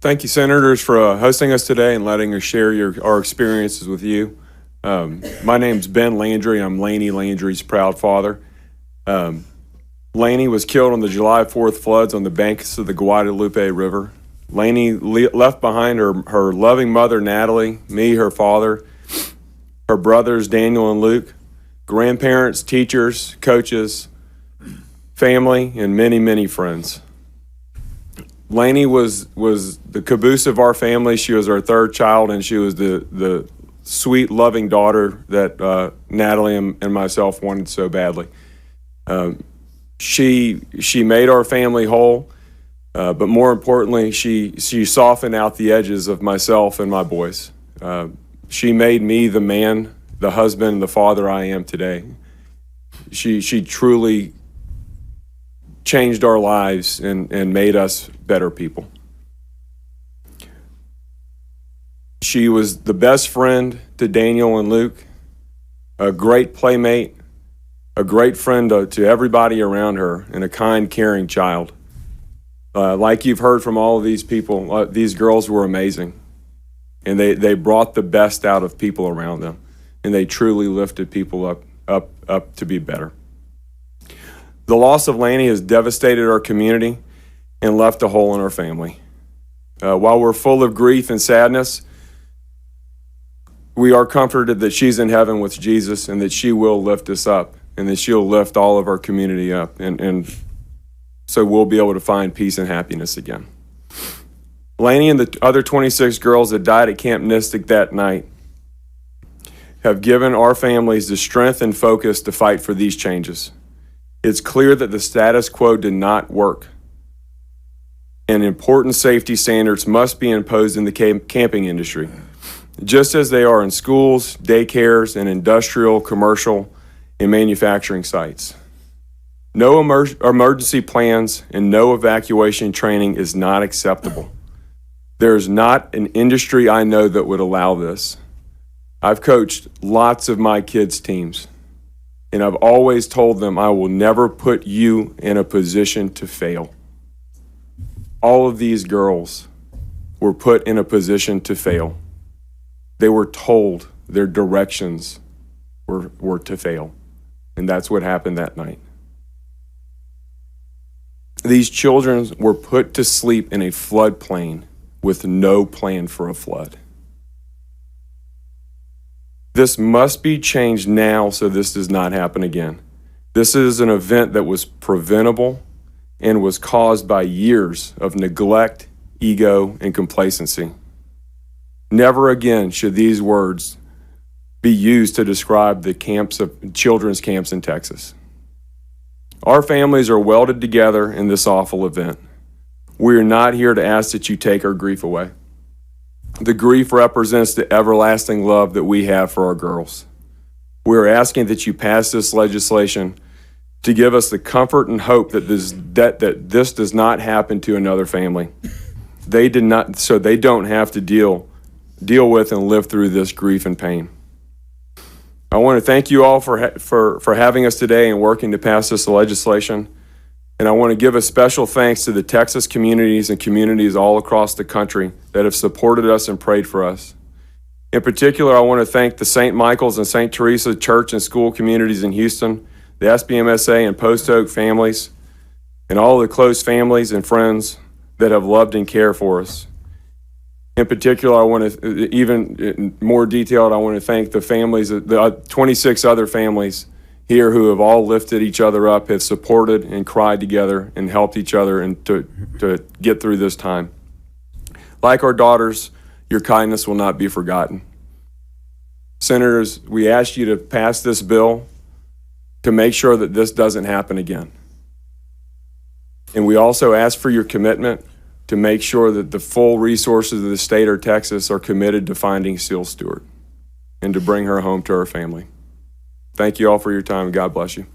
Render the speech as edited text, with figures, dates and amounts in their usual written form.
Thank you, Senators, for hosting us today and letting us share our experiences with you. My name's Ben Landry. I'm Lainey Landry's proud father. Lainey was killed on the July 4th floods on the banks of the Guadalupe River. Lainey left behind her loving mother, Natalie, me, her father, her brothers, Daniel and Luke, grandparents, teachers, coaches, family, and many, many friends. Lainey was the caboose of our family. She was our third child, and she was the sweet, loving daughter that Natalie and myself wanted so badly. She made our family whole, but more importantly, she softened out the edges of myself and my boys. She made me the man, the husband, and the father I am today. She truly changed our lives and made us better people. She was the best friend to Daniel and Luke, a great playmate, a great friend to everybody around her, and a kind, caring child. Like you've heard from all of these people, these girls were amazing. And they brought the best out of people around them. And they truly lifted people up to be better. The loss of Lainey has devastated our community and left a hole in our family. While we're full of grief and sadness, we are comforted that she's in heaven with Jesus and that she will lift us up and that she'll lift all of our community up. And so we'll be able to find peace and happiness again. Lainey and the other 26 girls that died at Camp Mystic that night have given our families the strength and focus to fight for these changes. It's clear that the status quo did not work, and important safety standards must be imposed in the camping industry, just as they are in schools, daycares, and industrial, commercial, and manufacturing sites. No emergency plans and no evacuation training is not acceptable. There is not an industry I know that would allow this. I've coached lots of my kids' teams, and I've always told them I will never put you in a position to fail. All of these girls were put in a position to fail. They were told their directions were to fail, and that's what happened that night. These children were put to sleep in a floodplain with no plan for a flood. This must be changed now so this does not happen again. This is an event that was preventable and was caused by years of neglect, ego, and complacency. Never again should these words be used to describe the children's camps in Texas. Our families are welded together in this awful event. We are not here to ask that you take our grief away. The grief represents the everlasting love that we have for our girls. We are asking that you pass this legislation to give us the comfort and hope that this does not happen to another family. They did not, so they don't have to deal with and live through this grief and pain. I want to thank you all for having us today and working to pass this legislation. And I want to give a special thanks to the Texas communities and communities all across the country that have supported us and prayed for us. In particular, I want to thank the St. Michael's and St. Teresa church and school communities in Houston, the SBMSA and Post Oak families, and all the close families and friends that have loved and cared for us. In particular, I want to, even more detailed, I want to thank the families, the 26 other families here who have all lifted each other up, have supported and cried together and helped each other and to get through this time. Like our daughters, your kindness will not be forgotten. Senators, we ask you to pass this bill to make sure that this doesn't happen again. And we also ask for your commitment to make sure that the full resources of the state of Texas are committed to finding Seal Stewart and to bring her home to her family. Thank you all for your time. God bless you.